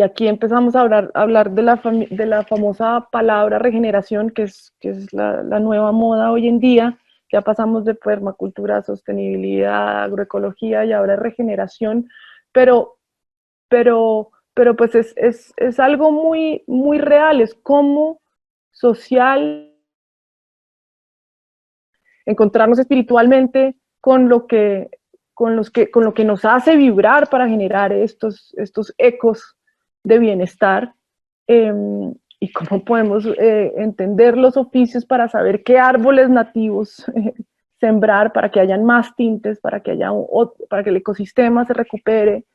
y aquí empezamos a hablar de la famosa palabra regeneración, que es la nueva moda hoy en día. Ya pasamos de permacultura, sostenibilidad, agroecología y ahora regeneración, pero, pero pues es algo muy, muy real, es como social, encontrarnos espiritualmente con lo que, con lo que nos hace vibrar para generar estos ecos de bienestar, eh, y cómo podemos entender los oficios para saber qué árboles nativos sembrar para que hayan más tintes, para que el ecosistema se recupere,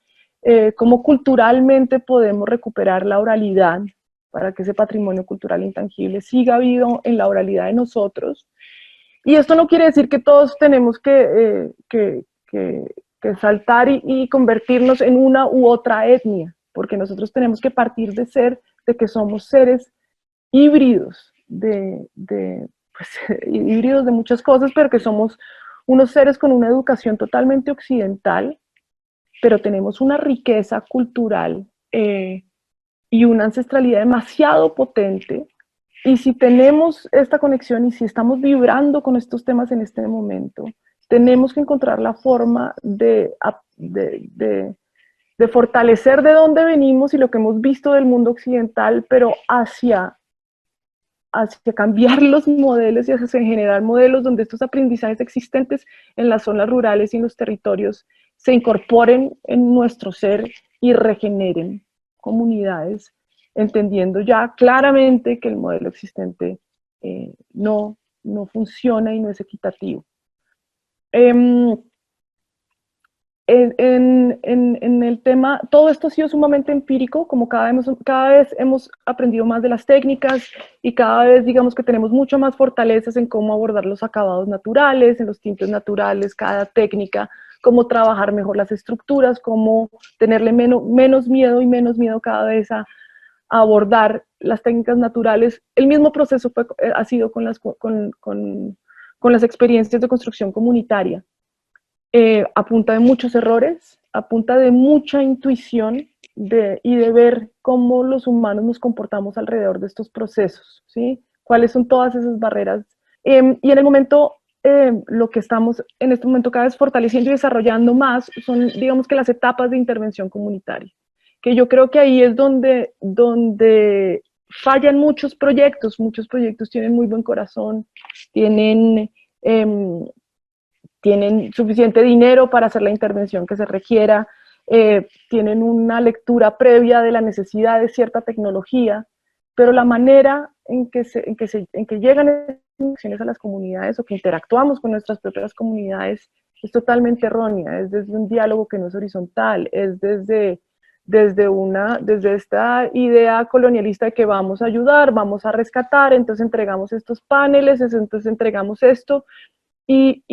cómo culturalmente podemos recuperar la oralidad para que ese patrimonio cultural intangible siga vivo en la oralidad de nosotros. Y esto no quiere decir que todos tenemos que saltar y convertirnos en una u otra etnia, porque nosotros tenemos que partir de que somos seres híbridos, pues, híbridos de muchas cosas, pero que somos unos seres con una educación totalmente occidental, pero tenemos una riqueza cultural y una ancestralidad demasiado potente. Y si tenemos esta conexión y si estamos vibrando con estos temas en este momento, tenemos que encontrar la forma de fortalecer de dónde venimos y lo que hemos visto del mundo occidental, pero hacia cambiar los modelos y hacia generar modelos donde estos aprendizajes existentes en las zonas rurales y en los territorios se incorporen en nuestro ser y regeneren comunidades, entendiendo ya claramente que el modelo existente no funciona y no es equitativo. Eh, en el tema, todo esto ha sido sumamente empírico, como cada vez hemos aprendido más de las técnicas y cada vez digamos que tenemos mucho más fortalezas en cómo abordar los acabados naturales, en los tintes naturales, cada técnica, cómo trabajar mejor las estructuras, cómo tenerle menos miedo y menos miedo cada vez a abordar las técnicas naturales. El mismo proceso ha sido con las experiencias de construcción comunitaria. A punta de muchos errores, a punta de mucha intuición y de ver cómo los humanos nos comportamos alrededor de estos procesos, ¿sí? Cuáles son todas esas barreras. Y en el momento, lo que estamos en este momento cada vez fortaleciendo y desarrollando más son, digamos que las etapas de intervención comunitaria, que yo creo que ahí es donde fallan muchos proyectos tienen muy buen corazón, tienen... tienen suficiente dinero para hacer la intervención que se requiera, tienen una lectura previa de la necesidad de cierta tecnología, pero la manera en que llegan esas a las comunidades o que interactuamos con nuestras propias comunidades es totalmente errónea, es desde un diálogo que no es horizontal, es desde esta idea colonialista de que vamos a ayudar, vamos a rescatar, entonces entregamos estos paneles, entonces entregamos esto, y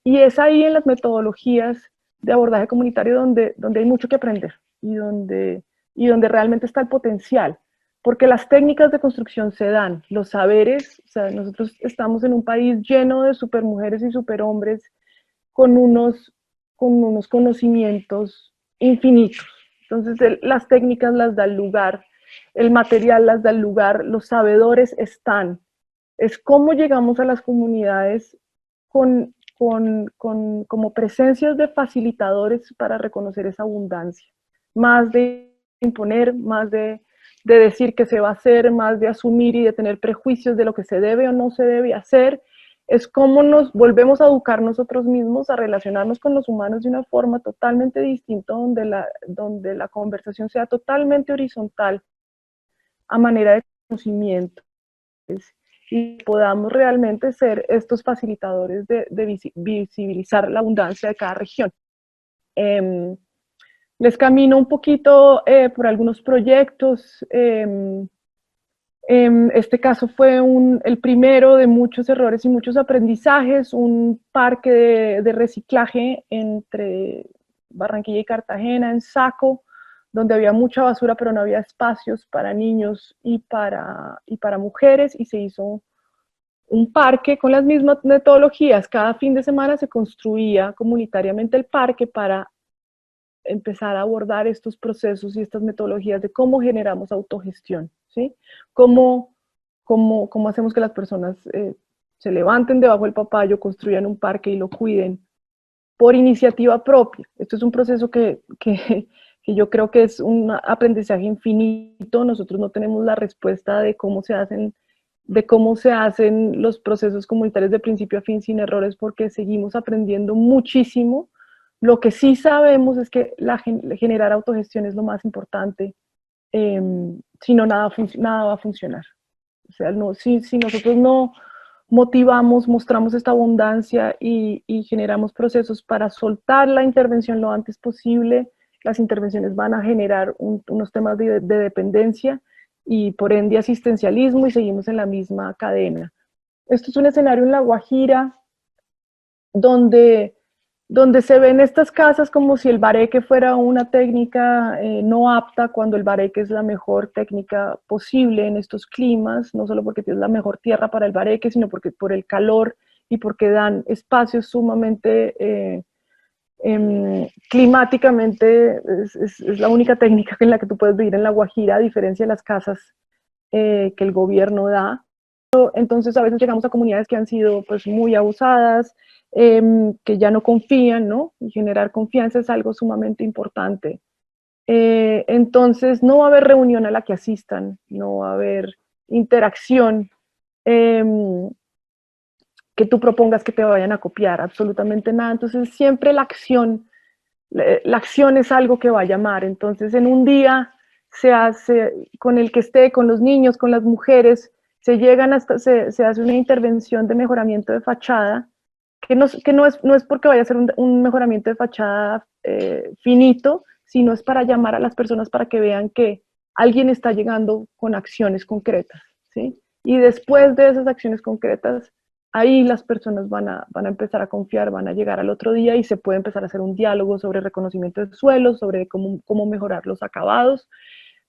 es ahí en las metodologías de abordaje comunitario donde hay mucho que aprender y donde realmente está el potencial, porque las técnicas de construcción se dan, los saberes, o sea, nosotros estamos en un país lleno de supermujeres y superhombres con con unos conocimientos infinitos. Entonces, las técnicas las da el lugar, el material las da el lugar, los sabedores están. Es cómo llegamos a las comunidades como presencias de facilitadores para reconocer esa abundancia, más de imponer, más de decir que se va a hacer, más de asumir y de tener prejuicios de lo que se debe o no se debe hacer. Es cómo nos volvemos a educar nosotros mismos, a relacionarnos con los humanos de una forma totalmente distinta, donde la conversación sea totalmente horizontal, a manera de conocimiento, y podamos realmente ser estos facilitadores de visibilizar la abundancia de cada región. Eh, Les camino un poquito por algunos proyectos. Este caso fue el primero de muchos errores y muchos aprendizajes, un parque de reciclaje entre Barranquilla y Cartagena, en Saco, donde había mucha basura, pero no había espacios para niños y para mujeres, y se hizo un parque con las mismas metodologías. Cada fin de semana se construía comunitariamente el parque para empezar a abordar estos procesos y estas metodologías de cómo generamos autogestión, ¿sí? Cómo hacemos que las personas se levanten debajo del papayo, construyan un parque y lo cuiden por iniciativa propia. Esto es un proceso que yo creo que es un aprendizaje infinito. Nosotros no tenemos la respuesta de cómo se hacen los procesos comunitarios de principio a fin sin errores, porque seguimos aprendiendo muchísimo. Lo que sí sabemos es que generar autogestión es lo más importante, si no nada va a funcionar. O sea, no, si nosotros no motivamos, mostramos esta abundancia y generamos procesos para soltar la intervención lo antes posible, las intervenciones van a generar unos temas de dependencia y por ende asistencialismo, y seguimos en la misma cadena. Esto es un escenario en La Guajira donde se ven estas casas como si el bareque fuera una técnica no apta, cuando el bareque es la mejor técnica posible en estos climas, no solo porque tiene la mejor tierra para el bareque, sino porque por el calor y porque dan espacios sumamente climáticamente, es la única técnica en la que tú puedes vivir en La Guajira, a diferencia de las casas que el gobierno da. Entonces a veces llegamos a comunidades que han sido pues muy abusadas, que ya no confían, ¿no? Y generar confianza es algo sumamente importante. Entonces no va a haber reunión a la que asistan, no va a haber interacción eh, que tú propongas que te vayan a copiar, absolutamente nada. Entonces siempre la acción es algo que va a llamar. Entonces en un día se hace, con el que esté, con los niños, con las mujeres, se hace una intervención de mejoramiento de fachada, que no es porque vaya a ser un mejoramiento de fachada finito, sino es para llamar a las personas para que vean que alguien está llegando con acciones concretas, ¿sí? Y después de esas acciones concretas, ahí las personas van a empezar a confiar, van a llegar al otro día y se puede empezar a hacer un diálogo sobre reconocimiento de suelos, sobre cómo mejorar los acabados,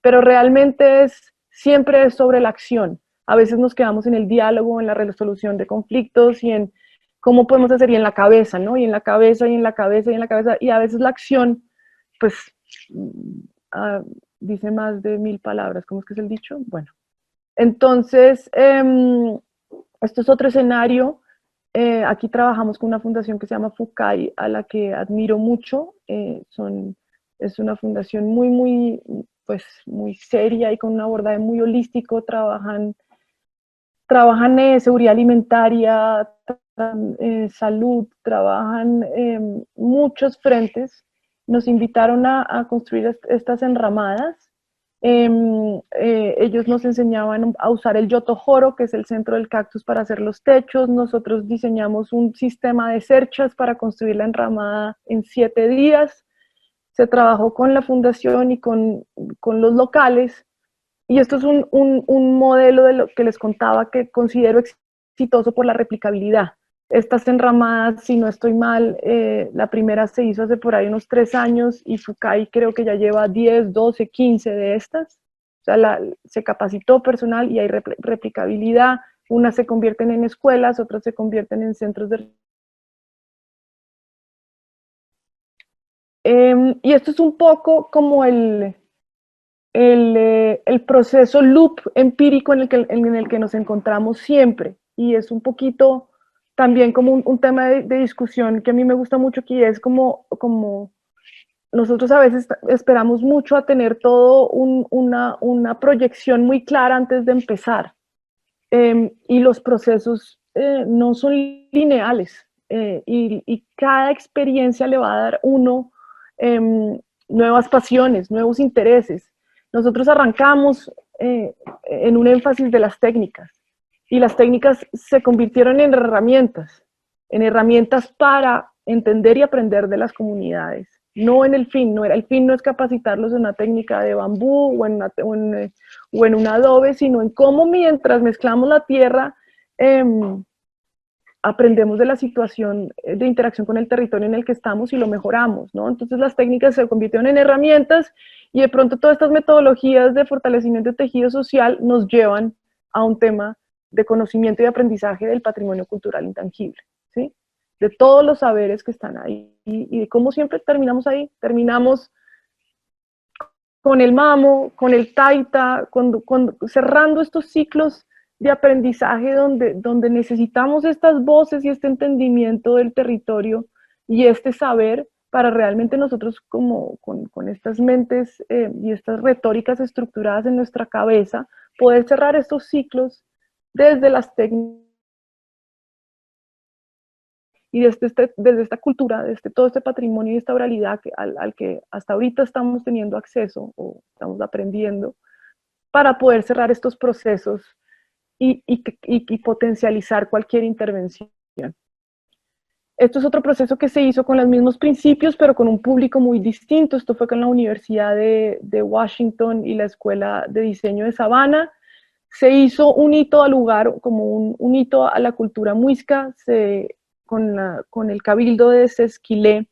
pero realmente siempre es sobre la acción. A veces nos quedamos en el diálogo, en la resolución de conflictos y en cómo podemos hacer, y en la cabeza, ¿no? Y en la cabeza, y en la cabeza, y en la cabeza, y a veces la acción, pues, uh, dice más de 1000 palabras. ¿Cómo es que es el dicho? Bueno, entonces, esto es otro escenario. Aquí trabajamos con una fundación que se llama FUCAI, a la que admiro mucho. Es una fundación pues, muy seria y con un abordaje muy holístico. Trabajan seguridad alimentaria, salud, trabajan muchos frentes. Nos invitaron a construir estas enramadas. Ellos nos enseñaban a usar el yotojoro, que es el centro del cactus, para hacer los techos. Nosotros diseñamos un sistema de cerchas para construir la enramada en 7 días. Se trabajó con la fundación y con los locales. Y esto es un modelo de lo que les contaba que considero exitoso por la replicabilidad. Estas enramadas, si no estoy mal, la primera se hizo hace por ahí unos 3 años y FUCAI creo que ya lleva 10, 12, 15 de estas. O sea, se capacitó personal y hay replicabilidad. Unas se convierten en escuelas, otras se convierten en centros de... y esto es un poco como el proceso loop empírico en el que nos encontramos siempre. Y es un poquito también como un tema de discusión que a mí me gusta mucho, que es como nosotros a veces esperamos mucho a tener todo una proyección muy clara antes de empezar. Y los procesos no son lineales. Y cada experiencia le va a dar uno nuevas pasiones, nuevos intereses. Nosotros arrancamos en un énfasis de las técnicas, y las técnicas se convirtieron en herramientas para entender y aprender de las comunidades, no en el fin. El fin no es capacitarlos en una técnica de bambú o en un adobe, sino en cómo, mientras mezclamos la tierra, eh, aprendemos de la situación de interacción con el territorio en el que estamos y lo mejoramos, ¿no? Entonces las técnicas se convirtieron en herramientas, y de pronto todas estas metodologías de fortalecimiento de tejido social nos llevan a un tema de conocimiento y aprendizaje del patrimonio cultural intangible, ¿sí? de todos los saberes que están ahí y de cómo siempre terminamos ahí, terminamos con el mamo, con el taita, cerrando estos ciclos de aprendizaje donde necesitamos estas voces y este entendimiento del territorio y este saber para realmente nosotros como con estas mentes y estas retóricas estructuradas en nuestra cabeza, poder cerrar estos ciclos desde las técnicas y desde esta cultura, desde todo este patrimonio y esta oralidad al que hasta ahorita estamos teniendo acceso o estamos aprendiendo, para poder cerrar estos procesos y potencializar cualquier intervención. Esto es otro proceso que se hizo con los mismos principios, pero con un público muy distinto. Esto fue con la Universidad de Washington y la Escuela de Diseño de Savannah. Se hizo un hito al lugar, como un hito a la cultura muisca, con el Cabildo de Sesquilé.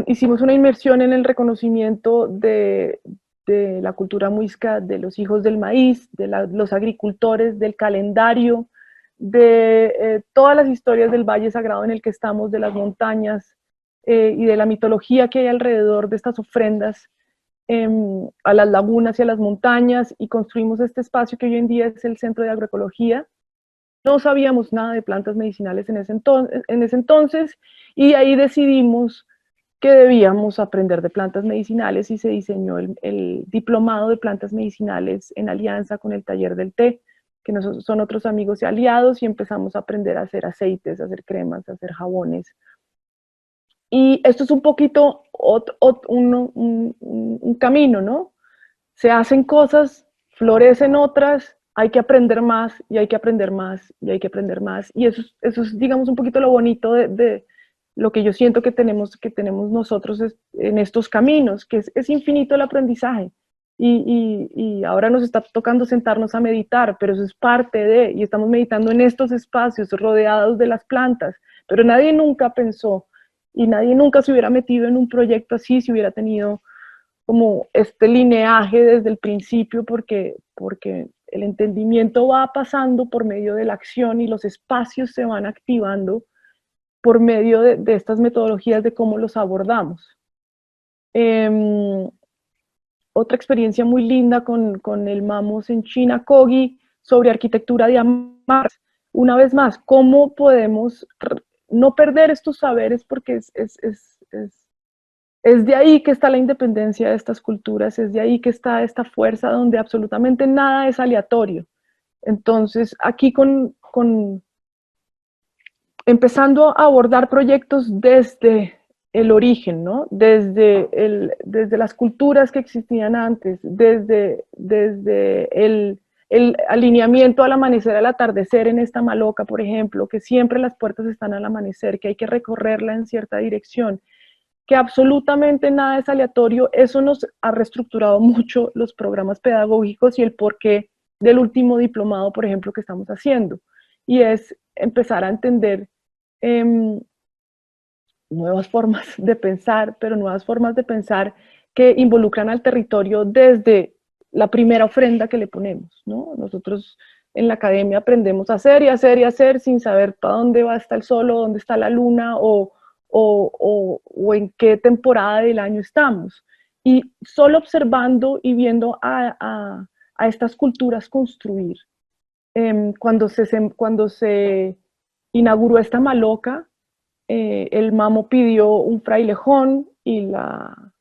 Hicimos una inmersión en el reconocimiento de la cultura muisca, de los hijos del maíz, de los agricultores, del calendario, de todas las historias del Valle Sagrado en el que estamos, de las montañas y de la mitología que hay alrededor de estas ofrendas a las lagunas y a las montañas, y construimos este espacio que hoy en día es el Centro de Agroecología. No sabíamos nada de plantas medicinales en ese entonces y ahí decidimos que debíamos aprender de plantas medicinales y se diseñó el diplomado de plantas medicinales en alianza con el taller del té, que son otros amigos y aliados, y empezamos a aprender a hacer aceites, a hacer cremas, a hacer jabones. Y esto es un poquito un camino, ¿no? Se hacen cosas, florecen otras, hay que aprender más y hay que aprender más y hay que aprender más. Y eso es digamos, un poquito lo bonito de lo que yo siento que tenemos nosotros en estos caminos, que es infinito el aprendizaje. Y ahora nos está tocando sentarnos a meditar, pero eso es parte de, y estamos meditando en estos espacios rodeados de las plantas, pero nadie nunca pensó y nadie nunca se hubiera metido en un proyecto así si hubiera tenido como este lineaje desde el principio, porque el entendimiento va pasando por medio de la acción y los espacios se van activando por medio de estas metodologías de cómo los abordamos. Otra experiencia muy linda con el Mamos en China, Kogi, sobre arquitectura de amarras. Una vez más, ¿cómo podemos no perder estos saberes? Porque es de ahí que está la independencia de estas culturas, es de ahí que está esta fuerza donde absolutamente nada es aleatorio. Entonces, aquí empezando a abordar proyectos desde el origen, ¿no? Desde las culturas que existían antes, desde el alineamiento al amanecer, al atardecer en esta maloca, por ejemplo, que siempre las puertas están al amanecer, que hay que recorrerla en cierta dirección, que absolutamente nada es aleatorio. Eso nos ha reestructurado mucho los programas pedagógicos y el porqué del último diplomado, por ejemplo, que estamos haciendo. Y es empezar a entender nuevas formas de pensar, pero nuevas formas de pensar que involucran al territorio desde la primera ofrenda que le ponemos, ¿no? Nosotros en la academia aprendemos a hacer y hacer y hacer sin saber para dónde va a estar el sol o dónde está la luna o en qué temporada del año estamos. Y solo observando y viendo a estas culturas construir. Cuando se inauguró esta maloca, el mamo pidió un frailejón y la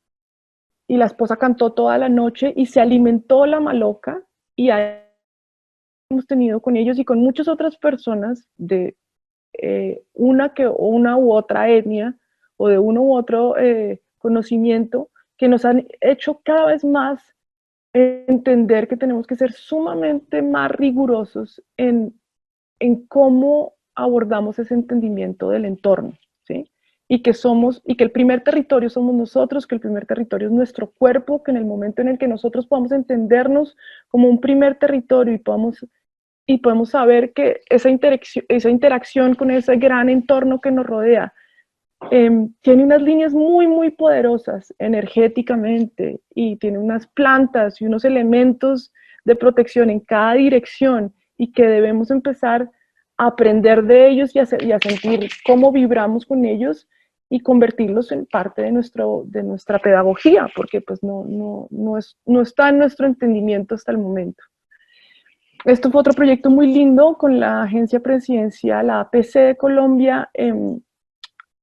esposa cantó toda la noche y se alimentó la maloca, y hemos tenido con ellos y con muchas otras personas de una u otra etnia o de uno u otro conocimiento, que nos han hecho cada vez más entender que tenemos que ser sumamente más rigurosos en cómo abordamos ese entendimiento del entorno, ¿sí? Y que el primer territorio somos nosotros, que el primer territorio es nuestro cuerpo, que en el momento en el que nosotros podamos entendernos como un primer territorio y podemos saber que esa interacción con ese gran entorno que nos rodea tiene unas líneas muy, muy poderosas energéticamente, y tiene unas plantas y unos elementos de protección en cada dirección, y que debemos empezar aprender de ellos y a sentir cómo vibramos con ellos y convertirlos en parte de nuestra pedagogía, porque pues no está en nuestro entendimiento hasta el momento. Esto fue otro proyecto muy lindo con la agencia presidencial, la APC de Colombia,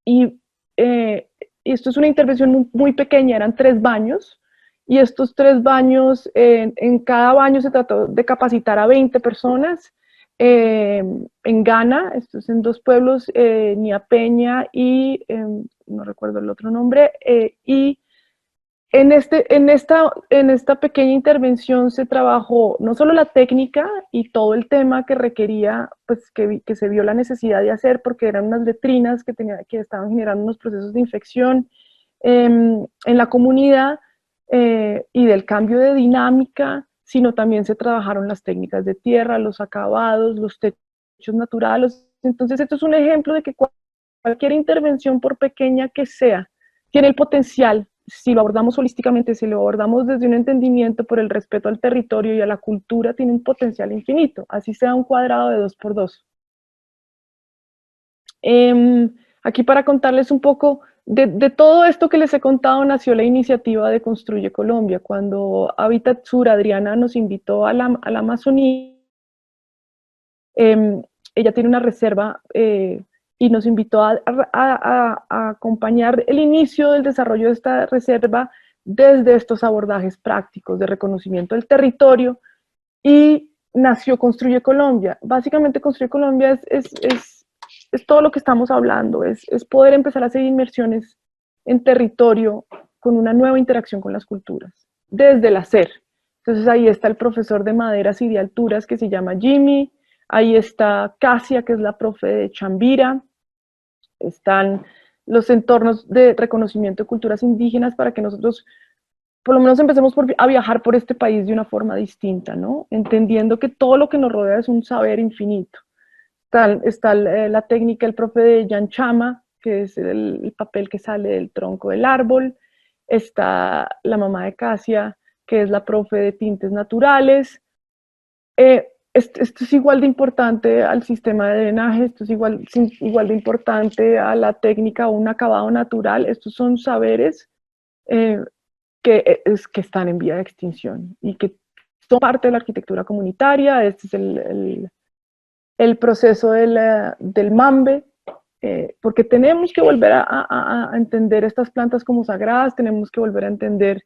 y esto es una intervención muy pequeña, eran 3 baños, y estos 3 baños, en cada baño se trató de capacitar a 20 personas, en Ghana, esto es en 2 pueblos, Niapeña y no recuerdo el otro nombre, y en esta pequeña intervención se trabajó no solo la técnica y todo el tema que requería, pues que se vio la necesidad de hacer, porque eran unas letrinas que estaban generando unos procesos de infección en la comunidad, y del cambio de dinámica, sino también se trabajaron las técnicas de tierra, los acabados, los techos naturales. Entonces, esto es un ejemplo de que cualquier intervención, por pequeña que sea, tiene el potencial, si lo abordamos holísticamente, si lo abordamos desde un entendimiento por el respeto al territorio y a la cultura, tiene un potencial infinito, así sea un cuadrado de 2x2. Aquí para contarles un poco de todo esto que les he contado, nació la iniciativa de Construye Colombia. Cuando Habitat Sur, Adriana, nos invitó a la Amazonía, ella tiene una reserva, y nos invitó a acompañar el inicio del desarrollo de esta reserva desde estos abordajes prácticos de reconocimiento del territorio, y nació Construye Colombia. Básicamente Construye Colombia es todo lo que estamos hablando, es poder empezar a hacer inmersiones en territorio con una nueva interacción con las culturas, desde el hacer. Entonces ahí está el profesor de maderas y de alturas que se llama Jimmy, ahí está Casia, que es la profe de Chambira, están los entornos de reconocimiento de culturas indígenas para que nosotros por lo menos empecemos a viajar por este país de una forma distinta, ¿no? Entendiendo que todo lo que nos rodea es un saber infinito. Está la técnica, el profe de Yanchama, que es el papel que sale del tronco del árbol. Está la mamá de Casia, que es la profe de tintes naturales. Esto es igual de importante al sistema de drenaje, esto es igual de importante a la técnica o un acabado natural. Estos son saberes que están en vía de extinción y que son parte de la arquitectura comunitaria. Este es el proceso del MAMBE, porque tenemos que volver a entender estas plantas como sagradas, tenemos que volver a entender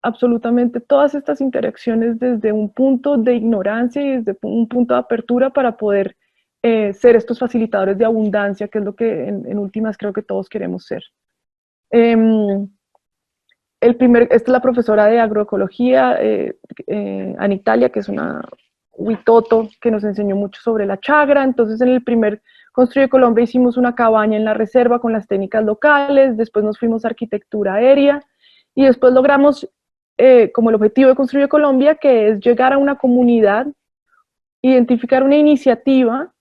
absolutamente todas estas interacciones desde un punto de ignorancia y desde un punto de apertura para poder ser estos facilitadores de abundancia, que es lo que en últimas creo que todos queremos ser. Esta es la profesora de agroecología, Anitalia, que es una huitoto que nos enseñó mucho sobre la chagra. Entonces en el primer Construye Colombia hicimos una cabaña en la reserva con las técnicas locales, después nos fuimos a arquitectura aérea y después logramos como el objetivo de Construye Colombia, que es llegar a una comunidad, identificar una iniciativa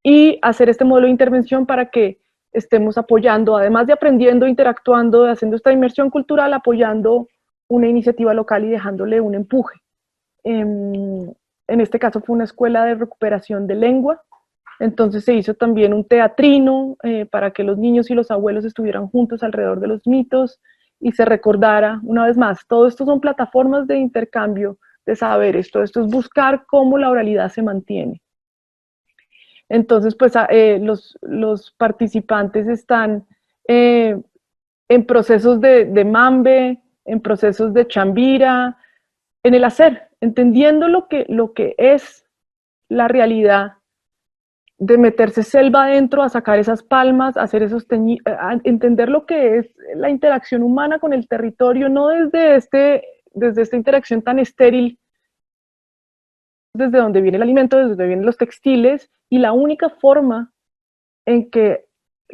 y hacer este modelo de intervención para que estemos apoyando, además de aprendiendo, interactuando, haciendo esta inmersión cultural, apoyando una iniciativa local y dejándole un empuje. En este caso fue una escuela de recuperación de lengua, entonces se hizo también un teatrino para que los niños y los abuelos estuvieran juntos alrededor de los mitos y se recordara una vez más. Todo esto son plataformas de intercambio de saberes, todo esto es buscar cómo la oralidad se mantiene. Entonces, pues los participantes están en procesos de MAMBE, en procesos de Chambira, en el hacer, entendiendo lo que es la realidad, de meterse selva adentro, a sacar esas palmas, a hacer esos a entender lo que es la interacción humana con el territorio, no desde esta interacción tan estéril, desde donde viene el alimento, desde donde vienen los textiles, y la única forma en que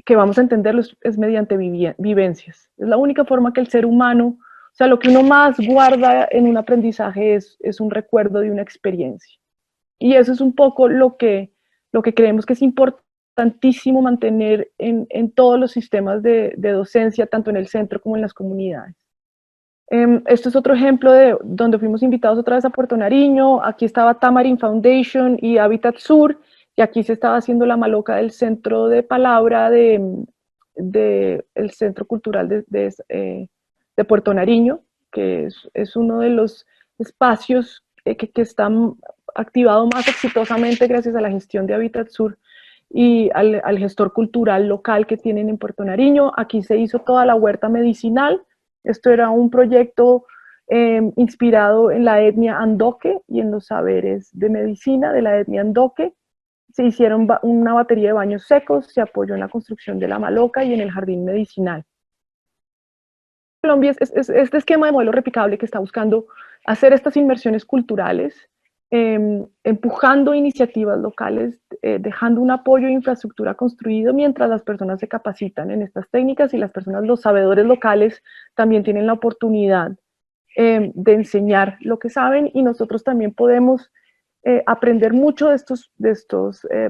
vamos a entenderlo es mediante vivencias. Es la única forma que el ser humano, o sea, lo que uno más guarda en un aprendizaje es un recuerdo de una experiencia. Y eso es un poco lo que creemos que es importantísimo mantener en todos los sistemas de docencia, tanto en el centro como en las comunidades. Esto es otro ejemplo de donde fuimos invitados otra vez a Puerto Nariño. Aquí estaba Tamarin Foundation y Hábitat Sur, y aquí se estaba haciendo la maloca del centro de palabra el Centro Cultural de Puerto Nariño, que es uno de los espacios que están activado más exitosamente gracias a la gestión de Hábitat Sur y al gestor cultural local que tienen en Puerto Nariño. Aquí se hizo toda la huerta medicinal. Esto era un proyecto inspirado en la etnia Andoque y en los saberes de medicina de la etnia Andoque. Se hicieron una batería de baños secos, se apoyó en la construcción de la maloca y en el jardín medicinal. Colombia es este esquema de modelo replicable que está buscando hacer estas inversiones culturales, empujando iniciativas locales, dejando un apoyo de infraestructura construido mientras las personas se capacitan en estas técnicas, y las personas, los sabedores locales, también tienen la oportunidad de enseñar lo que saben, y nosotros también podemos aprender mucho de estos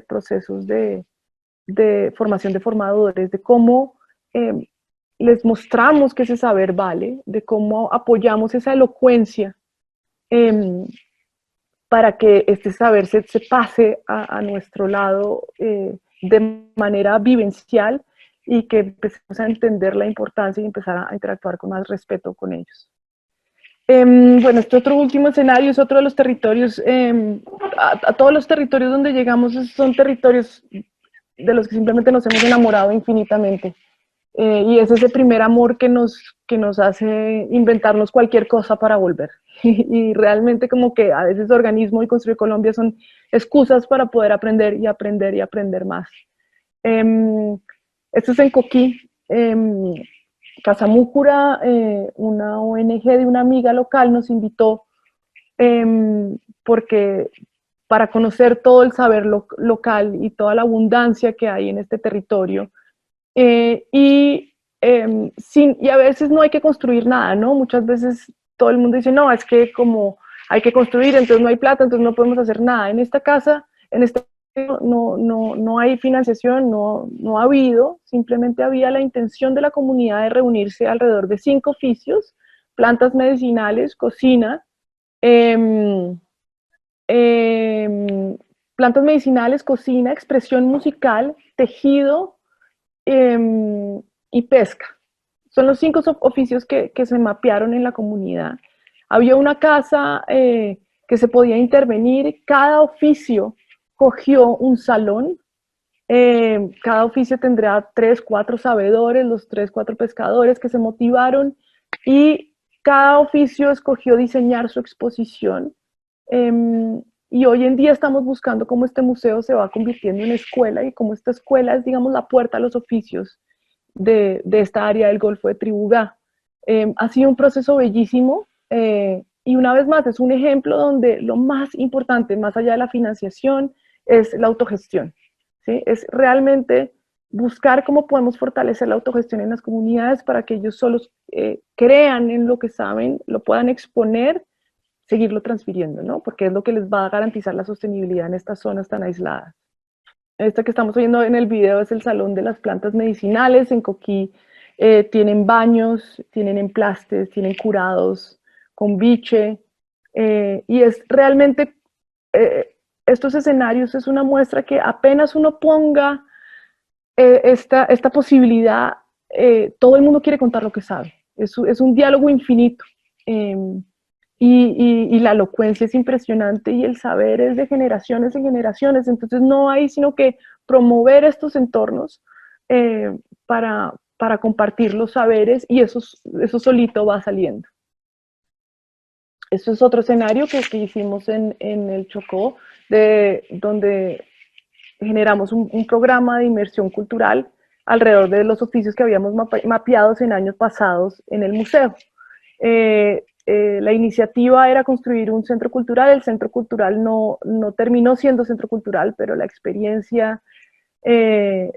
procesos de formación de formadores, de cómo les mostramos que ese saber vale, de cómo apoyamos esa elocuencia para que este saber se pase a nuestro lado de manera vivencial, y que empecemos a entender la importancia y empezar a interactuar con más respeto con ellos. Bueno, este otro último escenario es otro de los territorios, a todos los territorios donde llegamos son territorios de los que simplemente nos hemos enamorado infinitamente. Y es ese primer amor que nos hace inventarnos cualquier cosa para volver. Y realmente como que a veces Organismo y Construir Colombia son excusas para poder aprender y aprender y aprender más. Esto es en Coquí. Casamúcura, una ONG de una amiga local, nos invitó porque para conocer todo el saber local y toda la abundancia que hay en este territorio. Y a veces no hay que construir nada, ¿no? Muchas veces todo el mundo dice, no, es que como hay que construir, entonces no hay plata, entonces no podemos hacer nada. En esta casa, en este no hay financiación, no ha habido, simplemente había la intención de la comunidad de reunirse alrededor de 5 oficios: plantas medicinales, cocina, eh, eh, plantas medicinales, cocina, expresión musical, tejido, y pesca. Son los 5 oficios que se mapearon en la comunidad. Había una casa que se podía intervenir, cada oficio cogió un salón, cada oficio tendrá 3, 4 sabedores, los 3, 4 pescadores que se motivaron, y cada oficio escogió diseñar su exposición. Y hoy en día estamos buscando cómo este museo se va convirtiendo en escuela, y cómo esta escuela es, digamos, la puerta a los oficios de esta área del Golfo de Tribugá. Ha sido un proceso bellísimo, y una vez más es un ejemplo donde lo más importante, más allá de la financiación, es la autogestión, ¿sí? Es realmente buscar cómo podemos fortalecer la autogestión en las comunidades para que ellos solos crean en lo que saben, lo puedan exponer, seguirlo transfiriendo, ¿no? Porque es lo que les va a garantizar la sostenibilidad en estas zonas tan aisladas. Esta que estamos oyendo en el video es el Salón de las Plantas Medicinales. En Coquí tienen baños, tienen emplastes, tienen curados con biche, y es realmente, estos escenarios es una muestra que apenas uno ponga esta posibilidad, todo el mundo quiere contar lo que sabe. Es un diálogo infinito. Eh, y la elocuencia es impresionante, y el saber es de generaciones en generaciones. Entonces no hay sino que promover estos entornos para compartir los saberes, y eso solito va saliendo. Eso es otro escenario que hicimos en el Chocó, donde generamos un programa de inmersión cultural alrededor de los oficios que habíamos mapeados en años pasados en el museo. La iniciativa era construir un centro cultural. El centro cultural no terminó siendo centro cultural, pero la experiencia de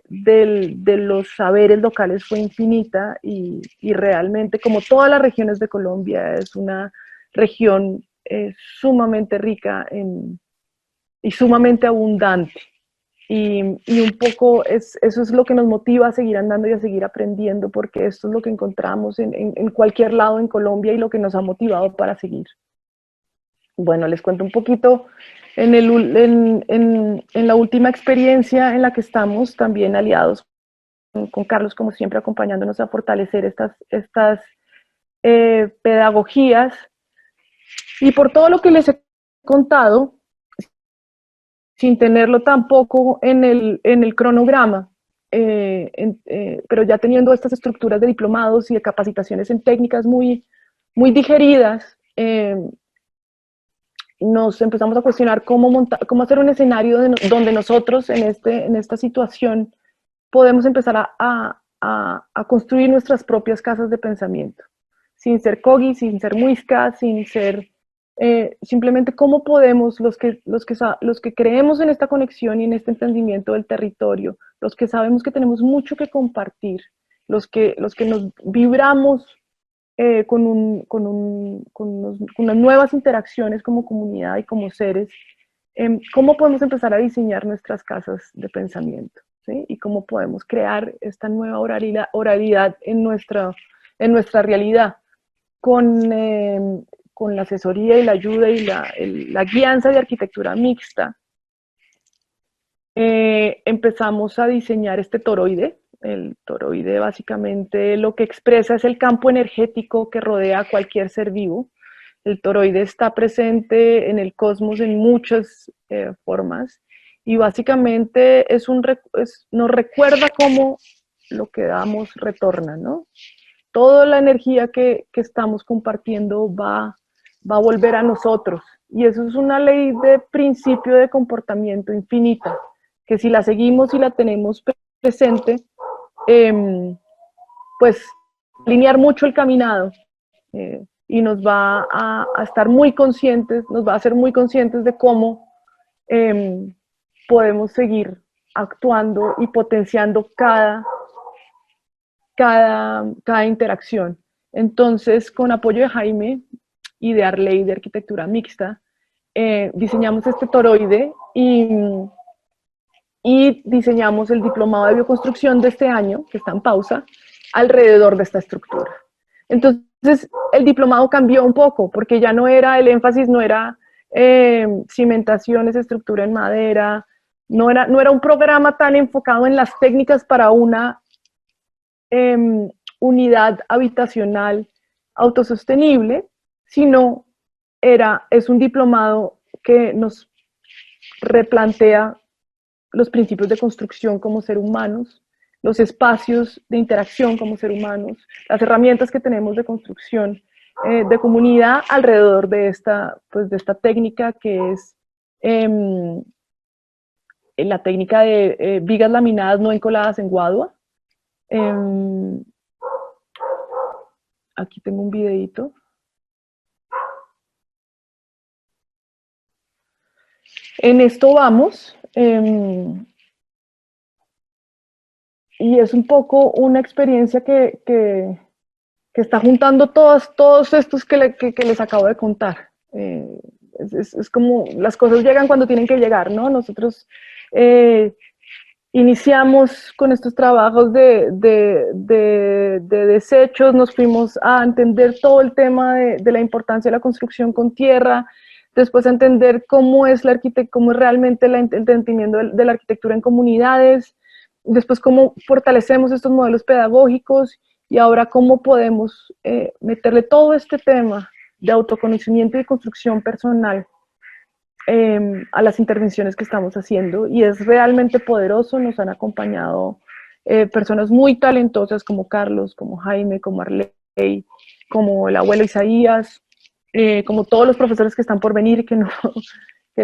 los saberes locales fue infinita, y realmente, como todas las regiones de Colombia, es una región sumamente rica y sumamente abundante. y un poco eso es lo que nos motiva a seguir andando y a seguir aprendiendo, porque esto es lo que encontramos en cualquier lado en Colombia y lo que nos ha motivado para seguir. Bueno, les cuento un poquito en la última experiencia en la que estamos, también aliados con Carlos, como siempre, acompañándonos a fortalecer estas pedagogías. Y por todo lo que les he contado, sin tenerlo tampoco en el cronograma, pero ya teniendo estas estructuras de diplomados y de capacitaciones en técnicas muy digeridas, nos empezamos a cuestionar cómo hacer un escenario donde nosotros en esta situación podemos empezar a construir nuestras propias casas de pensamiento, sin ser Kogi, sin ser Muisca, sin ser simplemente cómo podemos, los que creemos en esta conexión y en este entendimiento del territorio, los que sabemos que tenemos mucho que compartir, los que nos vibramos con unas nuevas interacciones como comunidad y como seres, cómo podemos empezar a diseñar nuestras casas de pensamiento, ¿sí? Y cómo podemos crear esta nueva oralidad en nuestra realidad, con la asesoría y la ayuda y la guianza de arquitectura mixta. Empezamos a diseñar este toroide. El toroide básicamente lo que expresa es el campo energético que rodea a cualquier ser vivo. El toroide está presente en el cosmos en muchas formas y básicamente nos recuerda cómo lo que damos retorna, ¿no? Toda la energía que estamos compartiendo va a volver a nosotros. Y eso es una ley de principio de comportamiento infinita, que si la seguimos y la tenemos presente, pues alinear mucho el caminado y nos va a estar muy conscientes, nos va a hacer muy conscientes de cómo podemos seguir actuando y potenciando cada interacción. Entonces, con apoyo de Jaime y de Arley de Arquitectura Mixta, diseñamos este toroide y diseñamos el diplomado de bioconstrucción de este año, que está en pausa, alrededor de esta estructura. Entonces, el diplomado cambió un poco, porque ya no era, el énfasis no era cimentaciones, estructura en madera, no era un programa tan enfocado en las técnicas para una unidad habitacional autosostenible, sino es un diplomado que nos replantea los principios de construcción como ser humanos, los espacios de interacción como ser humanos, las herramientas que tenemos de construcción de comunidad alrededor de esta técnica que es la técnica de vigas laminadas no encoladas en guadua. Aquí tengo un videito. En esto vamos. Y es un poco una experiencia que está juntando todos estos que les acabo de contar. Es como las cosas llegan cuando tienen que llegar, ¿no? Nosotros iniciamos con estos trabajos de desechos, nos fuimos a entender todo el tema de la importancia de la construcción con tierra, después a entender cómo es realmente el entendimiento de la arquitectura en comunidades, después cómo fortalecemos estos modelos pedagógicos y ahora cómo podemos meterle todo este tema de autoconocimiento y construcción personal a las intervenciones que estamos haciendo, y es realmente poderoso. Nos han acompañado personas muy talentosas como Carlos, como Jaime, como Arley, como el abuelo Isaías, como todos los profesores que están por venir, que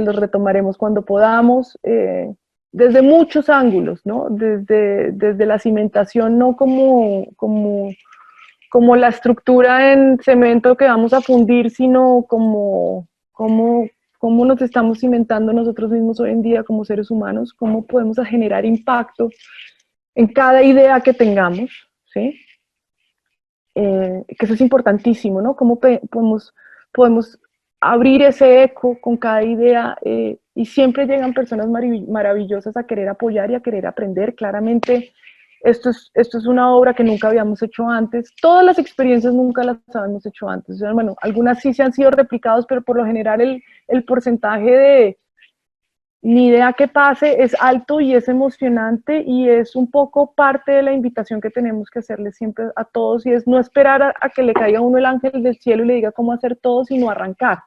los retomaremos cuando podamos, desde muchos ángulos, ¿no? Desde la cimentación, no como la estructura en cemento que vamos a fundir, sino como cómo nos estamos cimentando nosotros mismos hoy en día como seres humanos, cómo podemos generar impacto en cada idea que tengamos, ¿sí? Que eso es importantísimo, ¿no? Cómo podemos abrir ese eco con cada idea y siempre llegan personas maravillosas a querer apoyar y a querer aprender. Claramente esto es una obra que nunca habíamos hecho antes. Todas las experiencias nunca las habíamos hecho antes. O sea, bueno, algunas sí se han sido replicados, pero por lo general el porcentaje de ni idea que pase es alto y es emocionante y es un poco parte de la invitación que tenemos que hacerle siempre a todos y es no esperar a que le caiga a uno el ángel del cielo y le diga cómo hacer todo, sino arrancar.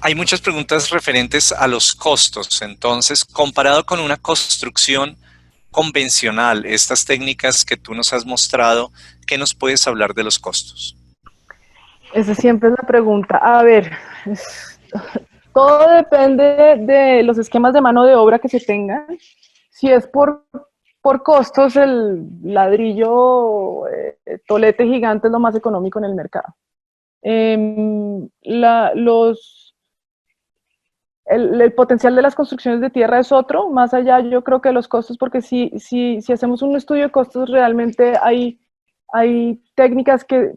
Hay muchas preguntas referentes a los costos. Entonces, comparado con una construcción convencional, estas técnicas que tú nos has mostrado, ¿qué nos puedes hablar de los costos? Esa siempre es la pregunta. A ver, todo depende de los esquemas de mano de obra que se tengan. Si es por costos, el ladrillo tolete gigante es lo más económico en el mercado. Los el potencial de las construcciones de tierra es otro, más allá yo creo que los costos, porque si hacemos un estudio de costos, realmente hay técnicas que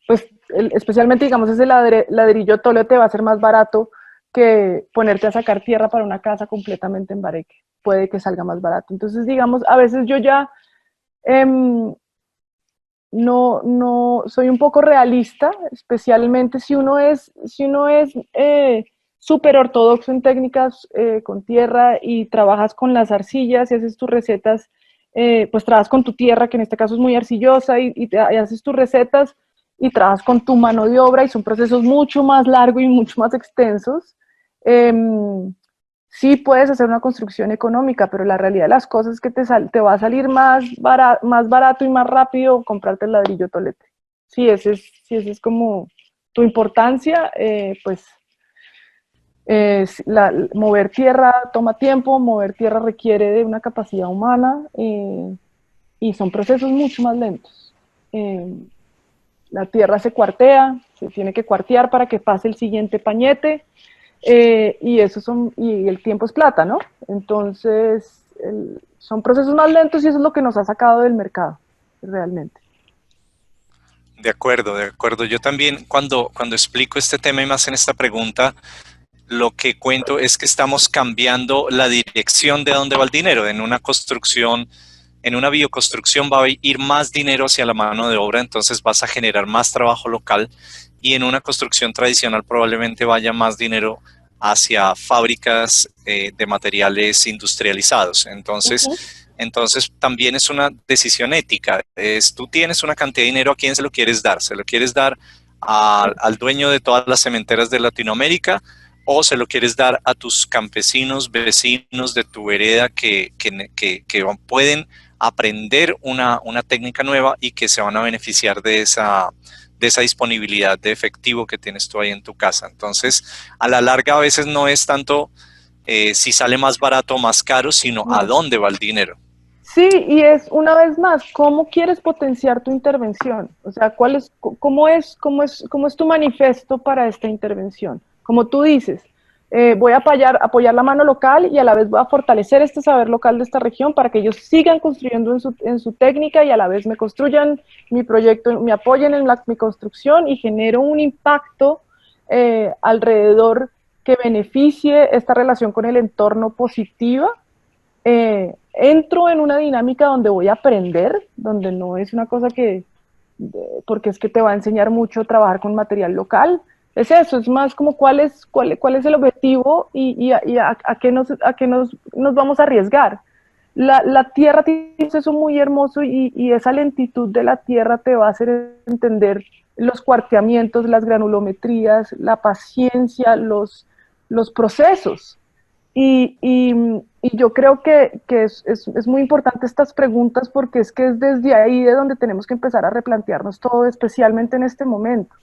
pues, especialmente, digamos, ese ladrillo toleo te va a ser más barato que ponerte a sacar tierra para una casa completamente en bareque. Puede que salga más barato. Entonces, digamos, a veces yo ya eh, no soy un poco realista, especialmente si uno es súper ortodoxo en técnicas con tierra y trabajas con las arcillas y haces tus recetas, pues trabajas con tu tierra, que en este caso es muy arcillosa, y haces tus recetas y trabajas con tu mano de obra y son procesos mucho más largos y mucho más extensos. Sí puedes hacer una construcción económica, pero la realidad de las cosas es que te va a salir más barato y más rápido comprarte el ladrillo tolete. Si ese es como tu importancia, pues mover tierra toma tiempo, mover tierra requiere de una capacidad humana y son procesos mucho más lentos. Eh, la tierra se cuartea, se tiene que cuartear para que pase el siguiente pañete, y el tiempo es plata, ¿no? Entonces, son procesos más lentos y eso es lo que nos ha sacado del mercado, realmente. De acuerdo, de acuerdo. Yo también cuando explico este tema y más en esta pregunta, lo que cuento es que estamos cambiando la dirección de dónde va el dinero. En una construcción, en una bioconstrucción va a ir más dinero hacia la mano de obra, entonces vas a generar más trabajo local y en una construcción tradicional probablemente vaya más dinero hacia fábricas de materiales industrializados. Uh -huh. Entonces también es una decisión ética. Tú tienes una cantidad de dinero, ¿a quién se lo quieres dar? ¿Se lo quieres dar al dueño de todas las cementeras de Latinoamérica? ¿O se lo quieres dar a tus campesinos, vecinos de tu vereda que pueden aprender una técnica nueva y que se van a beneficiar de esa disponibilidad de efectivo que tienes tú ahí en tu casa? Entonces, a la larga a veces no es tanto si sale más barato o más caro, sino a No. dónde va el dinero. Sí, y es una vez más, ¿cómo quieres potenciar tu intervención? O sea, cómo es tu manifiesto para esta intervención? Como tú dices, voy a apoyar la mano local y a la vez voy a fortalecer este saber local de esta región para que ellos sigan construyendo en su técnica y a la vez me construyan mi proyecto, me apoyen en mi construcción y genero un impacto alrededor que beneficie esta relación con el entorno positiva. Entro en una dinámica donde voy a aprender, donde no es una cosa porque es que te va a enseñar mucho trabajar con material local. Es eso, es más como cuál es el objetivo y a qué nos vamos a arriesgar. La tierra tiene un proceso muy hermoso y esa lentitud de la tierra te va a hacer entender los cuarteamientos, las granulometrías, la paciencia, los procesos. Y yo creo que es muy importante estas preguntas porque es que es desde ahí de donde tenemos que empezar a replantearnos todo, especialmente en este momento.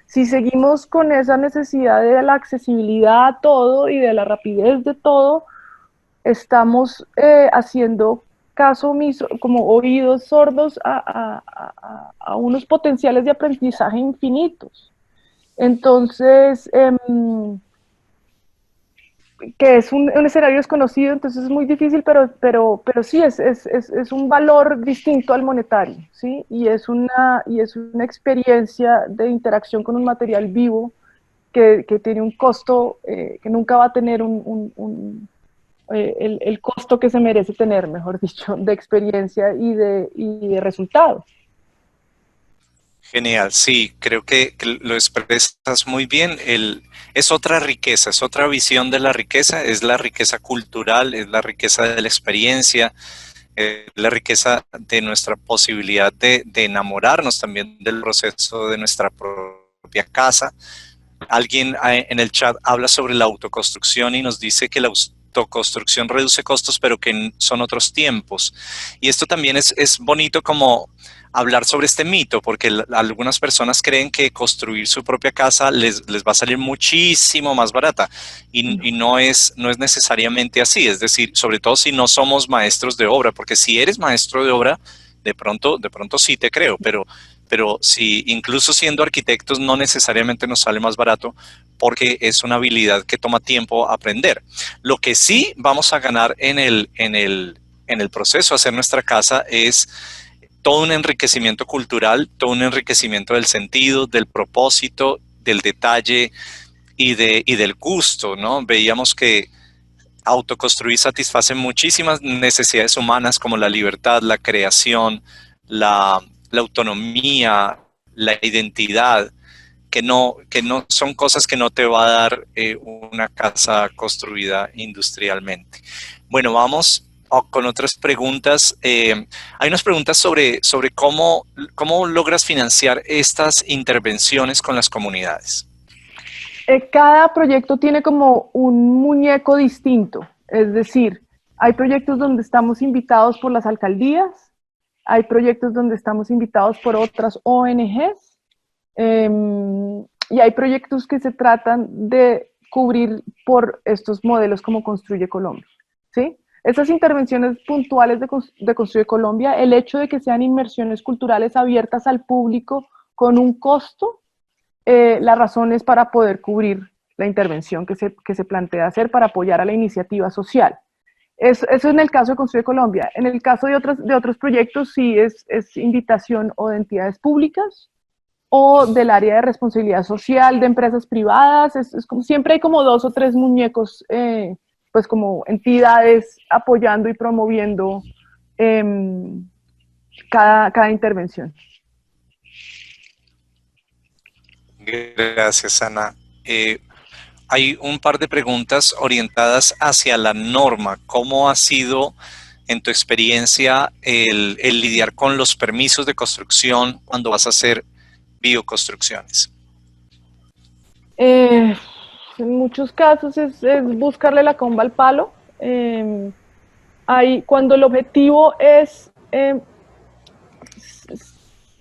Si seguimos con esa necesidad de la accesibilidad a todo y de la rapidez de todo, estamos haciendo caso omiso, como oídos sordos a unos potenciales de aprendizaje infinitos. Entonces, que es un escenario desconocido, entonces es muy difícil, pero sí, es un valor distinto al monetario, ¿sí? Y es una experiencia de interacción con un material vivo que tiene un costo que nunca va a tener el costo que se merece tener, mejor dicho, de experiencia y de resultado. Genial, sí, creo que lo expresas muy bien. Es otra riqueza, es otra visión de la riqueza, es la riqueza cultural, es la riqueza de la experiencia, la riqueza de nuestra posibilidad de enamorarnos también del proceso de nuestra propia casa. Alguien en el chat habla sobre la autoconstrucción y nos dice que la autoconstrucción reduce costos, pero que son otros tiempos. Y esto también es bonito como hablar sobre este mito, porque algunas personas creen que construir su propia casa les va a salir muchísimo más barata y no es necesariamente así. Es decir, sobre todo si no somos maestros de obra, porque si eres maestro de obra, de pronto sí te creo, pero si incluso siendo arquitectos no necesariamente nos sale más barato porque es una habilidad que toma tiempo aprender. Lo que sí vamos a ganar en el proceso de hacer nuestra casa es todo un enriquecimiento cultural, todo un enriquecimiento del sentido, del propósito, del detalle y del gusto, ¿no? Veíamos que autoconstruir satisface muchísimas necesidades humanas como la libertad, la creación, la autonomía, la identidad, que no son cosas que no te va a dar una casa construida industrialmente. Bueno, vamos con otras preguntas. Hay unas preguntas sobre cómo logras financiar estas intervenciones con las comunidades. Cada proyecto tiene como un muñeco distinto, es decir, hay proyectos donde estamos invitados por las alcaldías, hay proyectos donde estamos invitados por otras ONGs, y hay proyectos que se tratan de cubrir por estos modelos como Construye Colombia, ¿sí? Estas intervenciones puntuales de Construye Colombia, el hecho de que sean inmersiones culturales abiertas al público con un costo, la razón es para poder cubrir la intervención que se plantea hacer para apoyar a la iniciativa social. Eso en el caso de Construye Colombia. En el caso de otros proyectos sí es invitación o de entidades públicas o del área de responsabilidad social de empresas privadas. Es como, siempre hay como dos o tres muñecos, pues como entidades apoyando y promoviendo eh, cada intervención. Gracias, Ana. Hay un par de preguntas orientadas hacia la norma. ¿Cómo ha sido, en tu experiencia, el lidiar con los permisos de construcción cuando vas a hacer bioconstrucciones? Eh, en muchos casos es buscarle la comba al palo. Cuando el objetivo es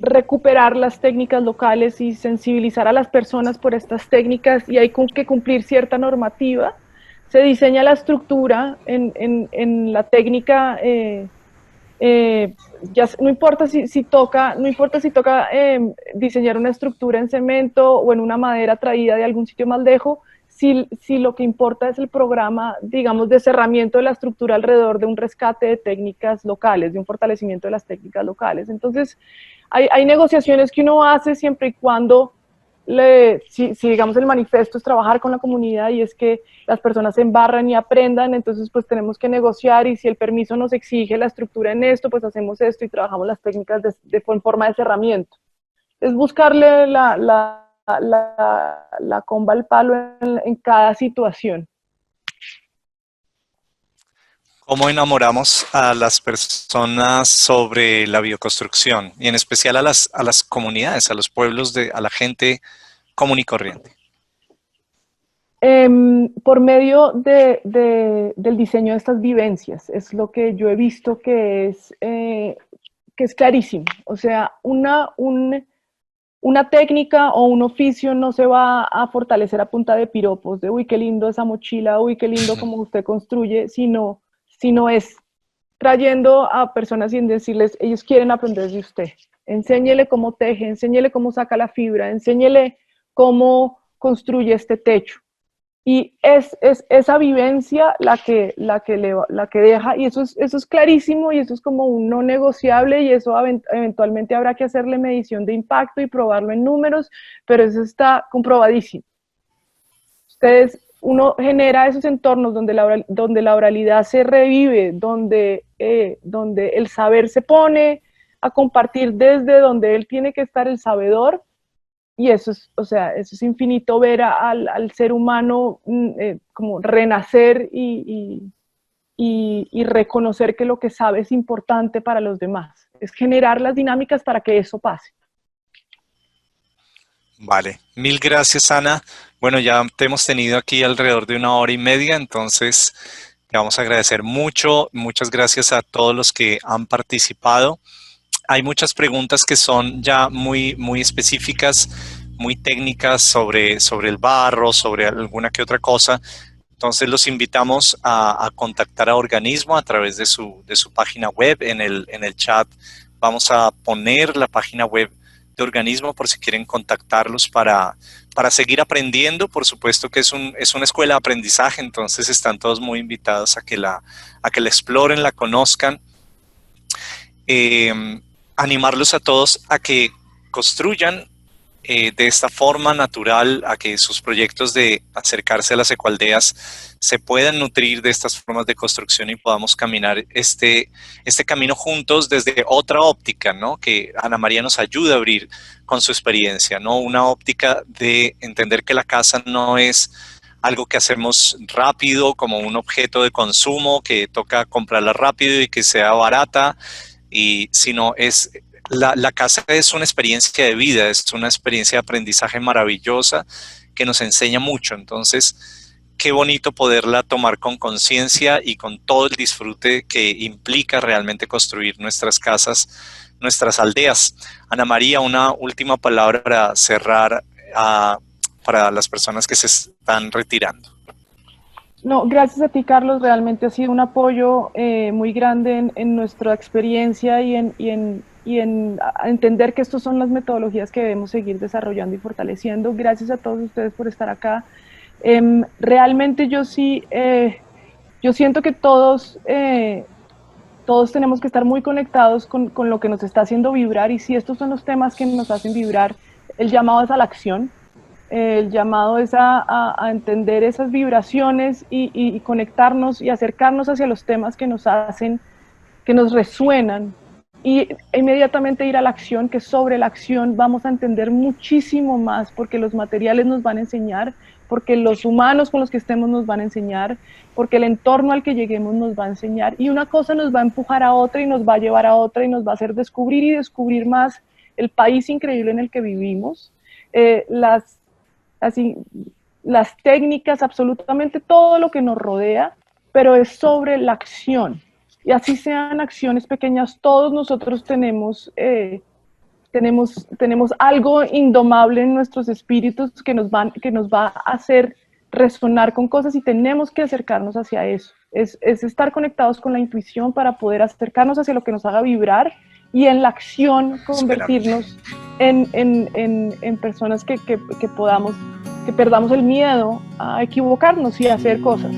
recuperar las técnicas locales y sensibilizar a las personas por estas técnicas y hay que cumplir cierta normativa, se diseña la estructura en la técnica. Ya no importa si toca, no importa si toca diseñar una estructura en cemento o en una madera traída de algún sitio más lejos, si lo que importa es el programa, digamos, de cerramiento de la estructura alrededor de un rescate de técnicas locales, de un fortalecimiento de las técnicas locales. Entonces, hay negociaciones que uno hace siempre y cuando si digamos el manifiesto es trabajar con la comunidad y es que las personas se embarran y aprendan, entonces pues tenemos que negociar y si el permiso nos exige la estructura en esto, pues hacemos esto y trabajamos las técnicas en forma de cerramiento. Es buscarle la comba al palo en cada situación. ¿Cómo enamoramos a las personas sobre la bioconstrucción y en especial a las comunidades, a los pueblos, a la gente común y corriente? Por medio del diseño de estas vivencias, es lo que yo he visto que es clarísimo. O sea, una técnica o un oficio no se va a fortalecer a punta de piropos, de uy, qué lindo esa mochila, uy, qué lindo como usted construye, sino es trayendo a personas y decirles, ellos quieren aprender de usted. Enséñele cómo teje, enséñele cómo saca la fibra, enséñele cómo construye este techo. Y es esa vivencia la que deja, y eso es clarísimo, y eso es como un no negociable, y eso eventualmente habrá que hacerle medición de impacto y probarlo en números, pero eso está comprobadísimo. Uno genera esos entornos donde la oralidad se revive, donde el saber se pone a compartir desde donde él tiene que estar el sabedor, y eso es, o sea, eso es infinito ver al ser humano como renacer y reconocer que lo que sabe es importante para los demás. Es generar las dinámicas para que eso pase. Vale, mil gracias, Ana. Bueno, ya te hemos tenido aquí alrededor de 1 hora y media, entonces te vamos a agradecer mucho. Muchas gracias a todos los que han participado. Hay muchas preguntas que son ya muy específicas, muy técnicas sobre el barro, sobre alguna que otra cosa. Entonces los invitamos a contactar a Organismo a través de su página web. En el chat vamos a poner la página web de Organismo por si quieren contactarlos para seguir aprendiendo. Por supuesto que es una escuela de aprendizaje, entonces están todos muy invitados a que la exploren, la conozcan. Animarlos a todos a que construyan de esta forma natural, a que sus proyectos de acercarse a las ecoaldeas se puedan nutrir de estas formas de construcción y podamos caminar este camino juntos desde otra óptica, ¿no? Que Ana María nos ayuda a abrir con su experiencia, ¿no? Una óptica de entender que la casa no es algo que hacemos rápido como un objeto de consumo que toca comprarla rápido y que sea barata, sino la casa es una experiencia de vida, es una experiencia de aprendizaje maravillosa que nos enseña mucho. Entonces, qué bonito poderla tomar con conciencia y con todo el disfrute que implica realmente construir nuestras casas, nuestras aldeas. Ana María, una última palabra para cerrar para las personas que se están retirando. No, gracias a ti, Carlos. Realmente ha sido un apoyo muy grande en nuestra experiencia y en entender que estas son las metodologías que debemos seguir desarrollando y fortaleciendo. Gracias a todos ustedes por estar acá. Realmente yo siento que todos tenemos que estar muy conectados con lo que nos está haciendo vibrar, y si estos son los temas que nos hacen vibrar, el llamado es a la acción. El llamado es a entender esas vibraciones y conectarnos y acercarnos hacia los temas que nos hacen, que nos resuenan, y inmediatamente ir a la acción, que sobre la acción vamos a entender muchísimo más, porque los materiales nos van a enseñar, porque los humanos con los que estemos nos van a enseñar, porque el entorno al que lleguemos nos va a enseñar, y una cosa nos va a empujar a otra y nos va a llevar a otra y nos va a hacer descubrir y descubrir más el país increíble en el que vivimos. Así, las técnicas, absolutamente todo lo que nos rodea, pero es sobre la acción. Y así sean acciones pequeñas, todos nosotros tenemos algo indomable en nuestros espíritus que nos va a hacer resonar con cosas, y tenemos que acercarnos hacia eso. Es estar conectados con la intuición para poder acercarnos hacia lo que nos haga vibrar, y en la acción convertirnos en personas que perdamos el miedo a equivocarnos y a hacer cosas.